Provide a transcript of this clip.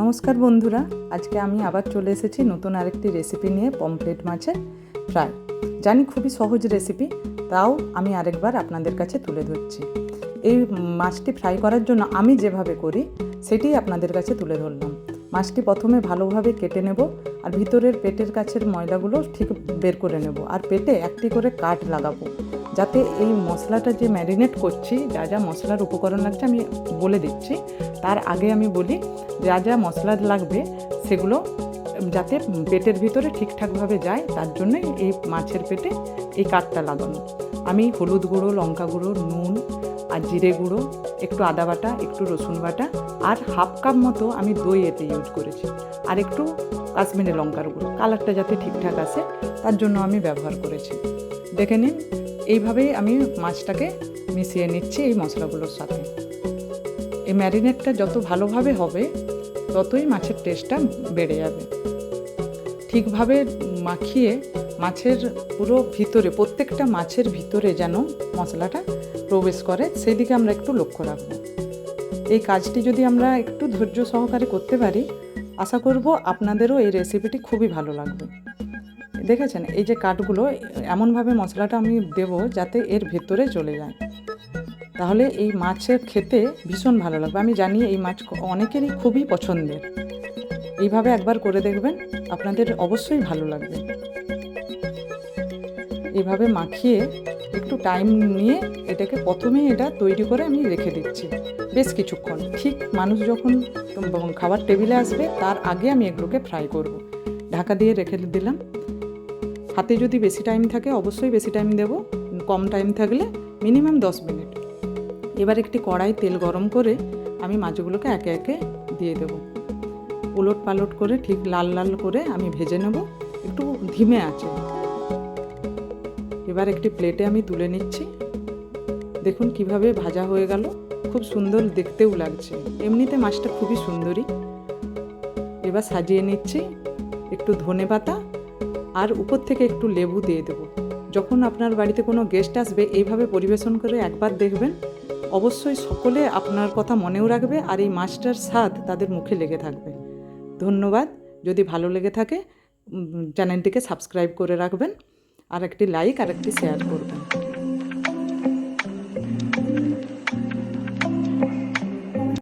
নমস্কার বন্ধুরা, আজকে আমি আবার চলে এসেছি নতুন আরেকটি রেসিপি নিয়ে, পমফ্রেট মাছের ফ্রাই। জানি খুবই সহজ রেসিপি, তাও আমি আরেকবার আপনাদের কাছে তুলে ধরছি। এই মাছটি ফ্রাই করার জন্য আমি যেভাবে করি সেটি আপনাদের কাছে তুলে ধরলাম। মাছটি প্রথমে ভালোভাবে কেটে নেব, আর ভিতরের পেটের কাছের ময়লাগুলো ঠিক বের করে নেব, আর পেটে একটি করে কাট লাগাবো, যাতে এই মশলাটা যে ম্যারিনেট করছি, যা যা মশলার উপকরণ লাগছে আমি বলে দিচ্ছি। তার আগে আমি বলি, যা যা মশলা লাগবে সেগুলো যাতে পেটের ভিতরে ঠিকঠাকভাবে যায়, তার জন্যই এই মাছের পেটে এই কাটটা লাগানো। আমি হলুদ গুঁড়ো, লঙ্কা গুঁড়ো, নুন আর জিরে গুঁড়ো, একটু আদা বাটা, একটু রসুন বাটা আর হাফ কাপ মতো আমি দই এতে ইউজ করেছি, আর একটু কাশ্মীরি লঙ্কার গুঁড়ো, কালারটা যাতে ঠিকঠাক আসে তার জন্য আমি ব্যবহার করেছি। দেখে নিন, এইভাবেই আমি মাছটাকে মিশিয়ে নিচ্ছি এই মশলাগুলোর সাথে। এই ম্যারিনেটটা যত ভালোভাবে হবে ততই মাছের টেস্টটা বেড়ে যাবে। ঠিকভাবে মাখিয়ে মাছের পুরো ভিতরে, প্রত্যেকটা মাছের ভিতরে যেন মশলাটা প্রবেশ করে, সেই দিকে আমরা একটু লক্ষ্য রাখবো। এই কাজটি যদি আমরা একটু ধৈর্য সহকারে করতে পারি, আশা করব আপনাদেরও এই রেসিপিটি খুবই ভালো লাগবে। দেখেছেন, এই যে কাঠগুলো, এমনভাবে মশলাটা আমি দেব যাতে এর ভেতরে চলে যায়, তাহলে এই মাছের খেতে ভীষণ ভালো লাগবে। আমি জানি এই মাছ অনেকেরই খুবই পছন্দের। এইভাবে একবার করে দেখবেন, আপনাদের অবশ্যই ভালো লাগবে। এইভাবে মাখিয়ে একটু টাইম নিয়ে এটাকে প্রথমেই এটা তৈরি করে আমি রেখে দিচ্ছি বেশ কিছুক্ষণ। ঠিক মানুষ যখন খাবার টেবিলে আসবে তার আগে আমি এগুলোকে ফ্রাই করব। ঢাকা দিয়ে রেখে দিলাম। হাতে যদি বেশি টাইম থাকে অবশ্যই বেশি টাইম দেব, কম টাইম থাকলে মিনিমাম 10 মিনিট। এবার একটি কড়াই তেল গরম করে আমি মাছগুলোকে একে একে দিয়ে দেব। উলট পালট করে ঠিক লাল লাল করে আমি ভেজে নেব, একটু ধিমে আঁচে। এবার একটি প্লেটে আমি তুলে নিচ্ছি। দেখুন কিভাবে ভাজা হয়ে গেল, খুব সুন্দর দেখতেও লাগছে। এমনিতে মাছটা খুবই সুন্দরী। এবার সাজিয়ে নিচ্ছি একটু ধনেপাতা, আর উপর থেকে একটু লেবু দিয়ে দেব। যখন আপনার বাড়িতে কোনো গেস্ট আসবে এইভাবে পরিবেশন করে একবার দেখবেন, অবশ্যই সকলে আপনার কথা মনেও রাখবে, আর এই মাছটার স্বাদ তাদের মুখে লেগে থাকবে। ধন্যবাদ। যদি ভালো লেগে থাকে চ্যানেলটিকে সাবস্ক্রাইব করে রাখবেন, আর একটি লাইক আর একটি শেয়ার করবেন।